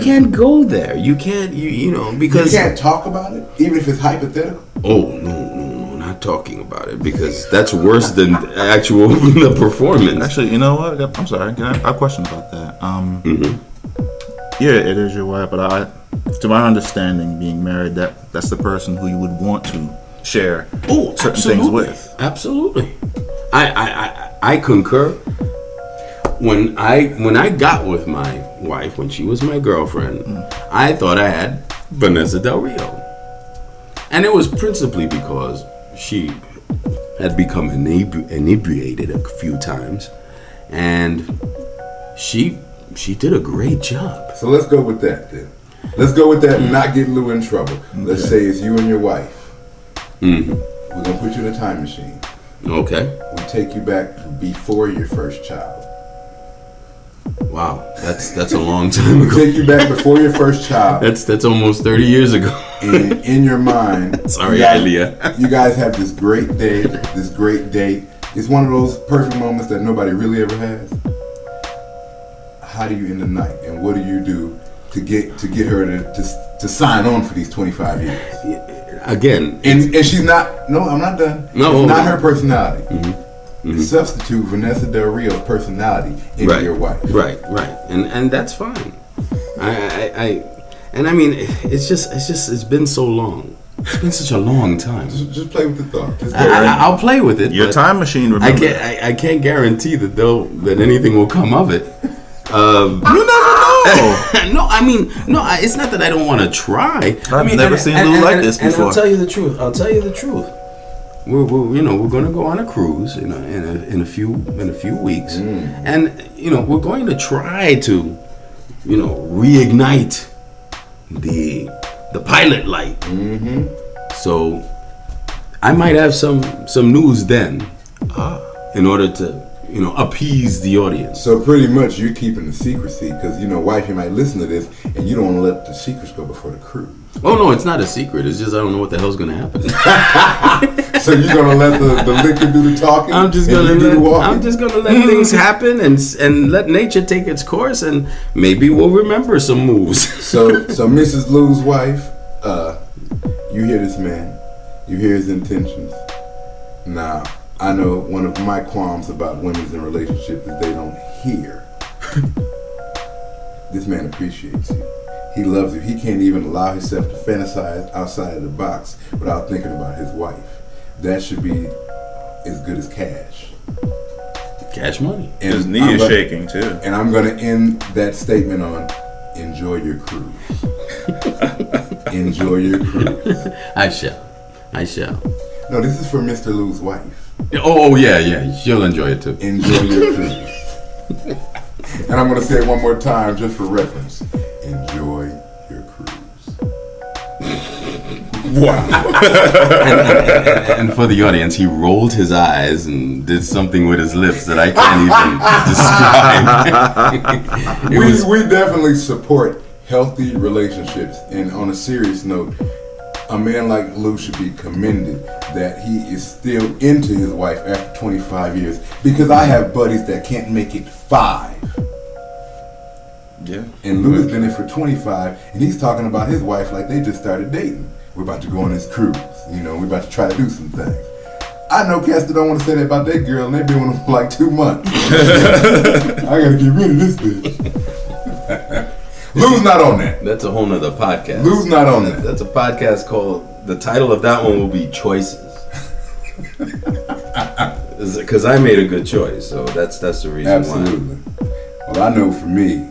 can't go there. You can't. You know, because you can't talk about it, even if it's hypothetical. Oh no, not talking about it, because that's worse than actual the performance. Actually, you know what? I'm sorry. I have a question about that. Yeah, it is your wife, but to my understanding, being married, that's the person who you would want to share certain things with. Absolutely. I concur. When I got with my wife, when she was my girlfriend, I thought I had Vanessa Del Rio. And it was principally because she had become inebriated a few times, and she did a great job. So let's go with that then. Let's go with that and not get Lou in trouble. Let's say it's you and your wife. We're going to put you in a time machine. Okay. We take you back before your first child. Wow, that's a long time ago. We take you back before your first child. That's almost 30 years ago. And in your mind, sorry, Aliyah. You guys have this great day, this great date. It's one of those perfect moments that nobody really ever has. How do you end the night, and what do you do to get her to sign on for these 25 years? Again, and she's not. No, I'm not done. No, it's not her personality. Substitute Vanessa Del Rio's personality into your wife. Right, and that's fine. I mean, it's been so long. It's been such a long time. Just play with the thought. I'll play with it. Your time machine. Remember, I can't guarantee that anything will come of it. You never know. No, I mean, it's not that I don't want to try. I've never seen Lou like this before. And I'll tell you the truth. We're going to go on a cruise in a few weeks, and we're going to try to reignite the pilot light. So I might have some news then, in order to appease the audience. So pretty much you're keeping the secrecy because wifey might listen to this and you don't want to let the secrets go before the cruise. Oh no, it's not a secret. It's just I don't know what the hell's gonna happen. So you're gonna let the liquor do the talking? I'm just gonna let things happen and let nature take its course, and maybe we'll remember some moves. So Mrs. Lou's wife, you hear this man, you hear his intentions. Now, I know one of my qualms about women's in relationships is they don't hear. This man appreciates you. He loves you. He can't even allow himself to fantasize outside of the box without thinking about his wife. That should be as good as cash. Cash money. And his knee is shaking too. And I'm going to end that statement on enjoy your cruise. Enjoy your cruise. I shall. No, this is for Mr. Lou's wife. Oh yeah. She'll enjoy it too. Enjoy your cruise. And I'm going to say it one more time just for reference. Enjoy your cruise. Wow. and for the audience, he rolled his eyes and did something with his lips that I can't even describe. We definitely support healthy relationships. And on a serious note, a man like Lou should be commended that he is still into his wife after 25 years. Because I have buddies that can't make it 5. Yeah. And Lou has been in for 25, and he's talking about his wife like they just started dating. We're about to go on this cruise. We're about to try to do some things. I know cats that don't want to say that about their girl, and they've been with them for like 2 months. I gotta get rid of this bitch. Lou's not on that. That's a whole nother podcast. Lou's not on that. That's a podcast called, the title of that one will be Choices. Because I made a good choice, so that's the reason Absolutely. why. Well, I know for me,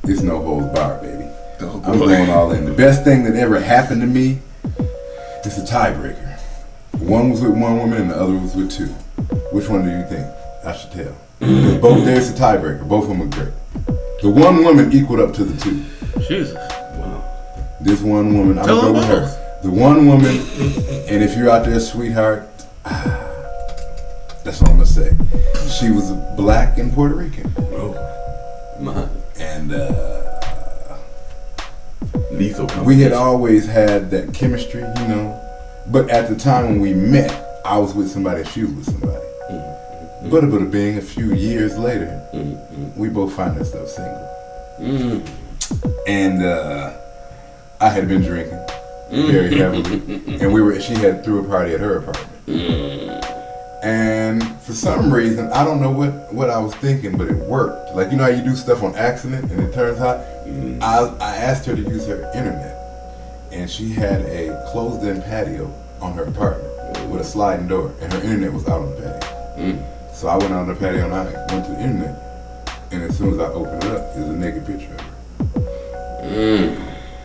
it's no holds barred, baby. Oh, I'm going all in. The best thing that ever happened to me is a tiebreaker. One was with one woman and the other was with 2. Which one do you think I should tell? Both there's a tiebreaker. Both of them were great. The one woman equaled up to the 2. Jesus. Wow. This one woman, I'm going to go with her. The one woman, and if you're out there, sweetheart, that's all I'm going to say. She was black and Puerto Rican. Oh, my. And lethal. We had always had that chemistry, but at the time when we met, I was with somebody and she was with somebody. But being a few years later, we both find ourselves single. And I had been drinking very heavily, and she had threw a party at her apartment. And for some reason, I don't know what I was thinking, but it worked. Like, you know how you do stuff on accident and it turns out? I asked her to use her internet, and she had a closed-in patio on her apartment with a sliding door, and her internet was out on the patio. So I went out on the patio and I went to the internet, and as soon as I opened it up, there was a naked picture of her.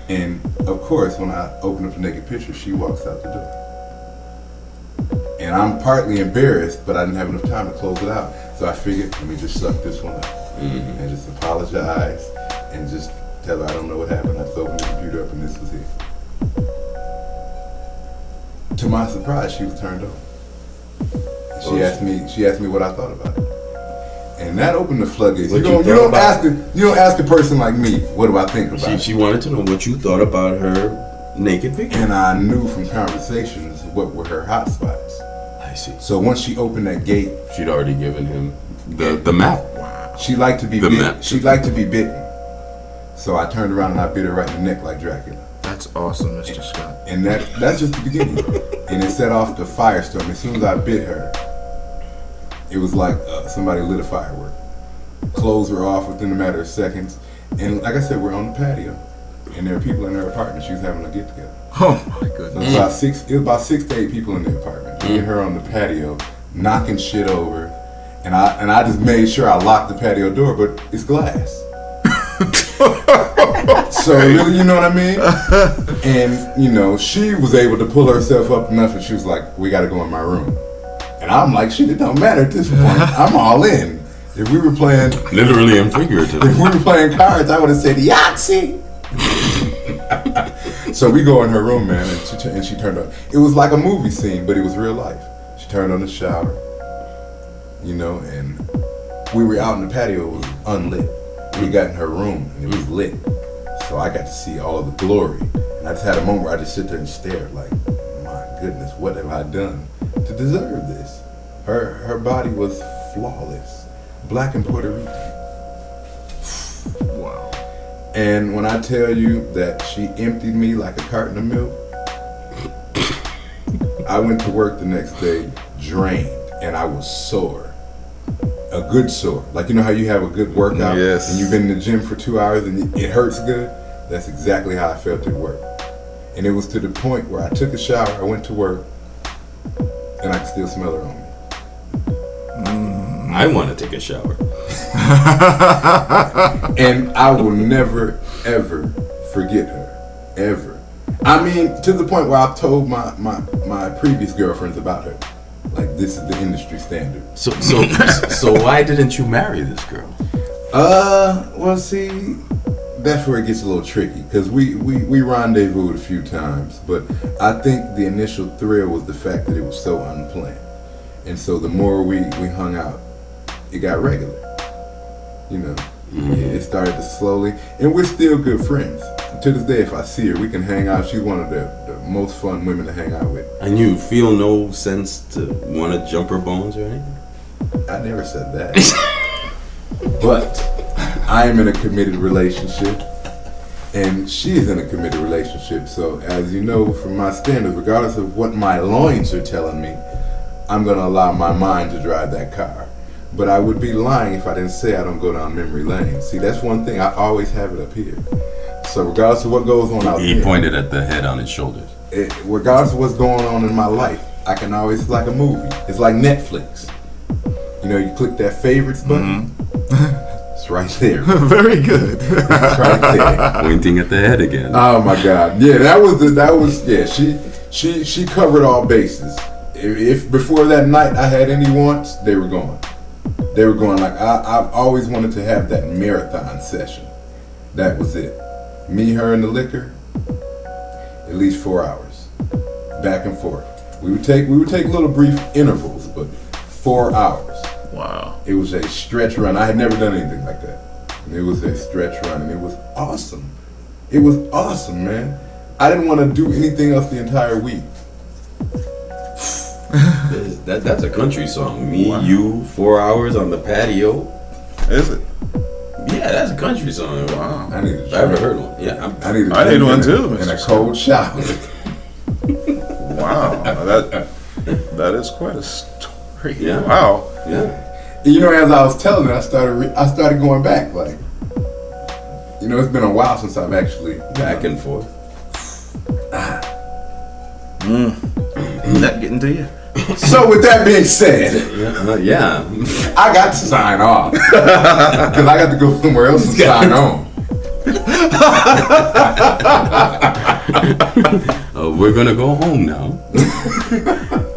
And of course, when I opened up the naked picture, she walks out the door. And I'm partly embarrassed, but I didn't have enough time to close it out. So I figured, let me just suck this one up and just apologize and just tell her I don't know what happened. I just opened the computer up and this was it. To my surprise, she was turned on. She asked me what I thought about it. And that opened the floodgates. You don't ask a person like me, what do I think about it? She wanted to know what you thought about her naked picture. And I knew from conversations what were her hot spots. I see. So once she opened that gate, she'd already given him the map. Wow. She liked to be bitten. She liked to be bitten. So I turned around and I bit her right in the neck like Dracula. That's awesome, Mr. Scott. And that's just the beginning. And it set off the firestorm. As soon as I bit her, it was like somebody lit a firework. Clothes were off within a matter of seconds. And like I said, we're on the patio. And there are people in her apartment. She was having a get together. Oh my goodness. So it was about 6 to 8 people in the apartment. Me and her on the patio, knocking shit over. And I just made sure I locked the patio door, but it's glass. So really, you know what I mean? And you know, she was able to pull herself up enough, and she was like, "We got to go in my room." And I'm like, "Shit, it don't matter at this point. I'm all in." If we were playing, literally and figuratively, if we were playing cards, I would have said Yahtzee. So we go in her room, man, and she turned on. It was like a movie scene, but it was real life. She turned on the shower, you know, and we were out in the patio. It was unlit. We got in her room and it was lit, so I got to see all the glory. And I just had a moment where I just sit there and stared, like, my goodness, what have I done to deserve this? Her body was flawless, black and Puerto Rican. Wow. And when I tell you that she emptied me like a carton of milk, I went to work the next day drained, and I was sore. A good sore. Like, you know how you have a good workout? Yes. And you've been in the gym for 2 hours and it hurts good? That's exactly how I felt at work. And it was to the point where I took a shower, I went to work, and I could still smell her on me. I want to take a shower. And I will never, ever forget her. Ever. I mean, to the point where I've told my previous girlfriends about her. Like, this is the industry standard. So why didn't you marry this girl? Well, see, that's where it gets a little tricky, because we rendezvoused a few times, but I think the initial thrill was the fact that it was so unplanned. And so the more we hung out, it got regular. You know, it started to slowly, and we're still good friends. To this day, if I see her, we can hang out. She's one of the most fun women to hang out with. And you feel no sense to want to jump her bones or anything? I never said that. But I am in a committed relationship, and she is in a committed relationship. So as you know, from my standards, regardless of what my loins are telling me, I'm going to allow my mind to drive that car. But I would be lying if I didn't say I don't go down memory lane. See, that's one thing. I always have it up here. So regardless of what goes on out there. He pointed at the head on his shoulders. Regardless of what's going on in my life, I can always, it's like a movie. It's like Netflix. You know, you click that favorites button. It's right there. Very good. It's right there. Pointing at the head again. Oh my God. Yeah, that was she covered all bases. If before that night I had any wants, they were gone. They were going. Like I've always wanted to have that marathon session. That was it. Me, her, and the liquor. At least 4 hours, back and forth. We would take little brief intervals, but 4 hours. Wow. It was a stretch run. I had never done anything like that. And it was a stretch run, and it was awesome. It was awesome, man. I didn't want to do anything else the entire week. That's a country song. Me, you, 4 hours on the patio. Is it? Yeah, Yeah, that's a country song. Wow. I need If I ever heard one. Yeah, I need one too, in a Mr. cold shower. Wow. That is quite a story. Yeah. Wow. yeah. You know, as I was telling it, I started going back. Like, you know, it's been a while since I've actually Back and forth. That getting to you? So with that being said, Yeah. I got to sign off because I got to go somewhere else and sign on. We're gonna go home now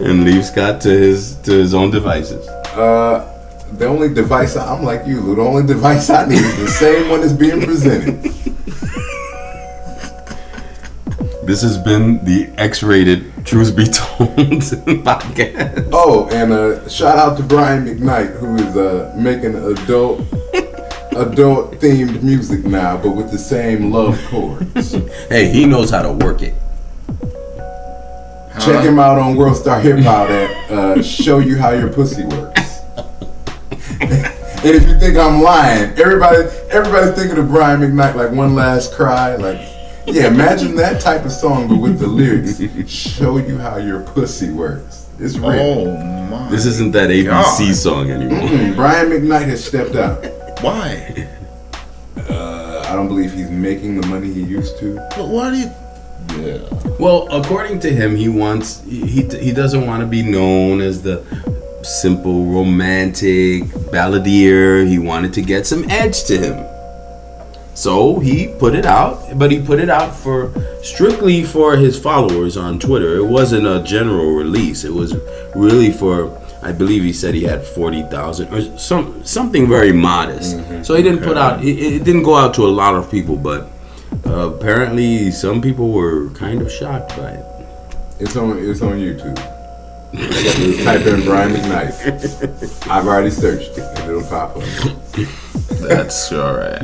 and leave Scott to his own devices. The only device I'm like you, Lou. The only device I need is the same one that's being presented. This has been the X-rated Truth Be Told podcast. Oh, and shout out to Brian McKnight, who is making adult themed music now, but with the same love chords. Hey, he knows how to work it. Check him out on World Star Hip Hop at Show You How Your Pussy Works. And if you think I'm lying, everybody's thinking of Brian McKnight like One Last Cry. Like, yeah, imagine that type of song, but with the lyrics, show you how your pussy works. It's real. Oh my. This isn't that ABC song anymore. Brian McKnight has stepped out. Why? I don't believe he's making the money he used to. But why do you? Yeah. Well, according to him, he doesn't want to be known as the simple romantic balladeer. He wanted to get some edge to him. So he put it out, but he put it out strictly for his followers on Twitter. It wasn't a general release. It was really for, I believe he said he had 40,000 or something very modest. Mm-hmm. So he didn't put out, it didn't go out to a lot of people, but apparently some people were kind of shocked by it. It's on YouTube. Just type in Brian McKnight. I've already searched it and it'll pop up. That's alright.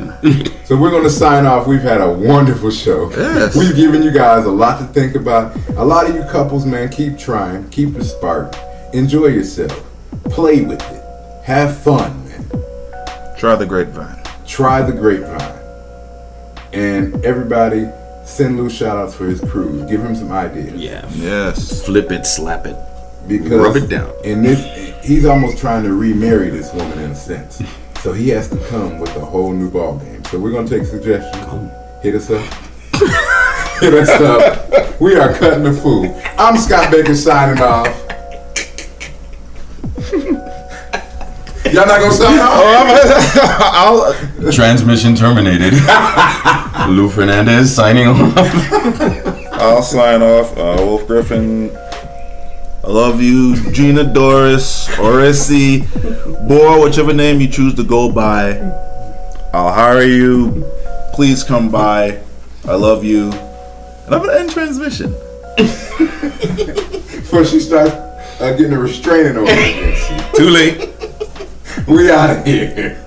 So we're going to sign off. We've had a wonderful show. Yes. We've given you guys a lot to think about. A lot of you couples, man, keep trying. Keep the spark. Enjoy yourself. Play with it. Have fun, man. Try the grapevine. Try the grapevine. And everybody, send Lou shout outs for his cruise. Give him some ideas. Yeah. Yes. Flip it, slap it. Because rub it down. In this, he's almost trying to remarry this woman in a sense. So he has to come with a whole new ball game. So we're gonna take suggestions. Hit us up. Hit us up. We are cutting the fool. I'm Scott Baker signing off. Y'all not gonna sign off? Transmission terminated. Lou Fernandez signing off. I'll sign off. Wolf Griffin. I love you, Gina, Doris, Oresi, Boar, whichever name you choose to go by. I'll hire you. Please come by. I love you. And I'm gonna end transmission. Before she starts getting a restraining order against you. Too late. We out of here.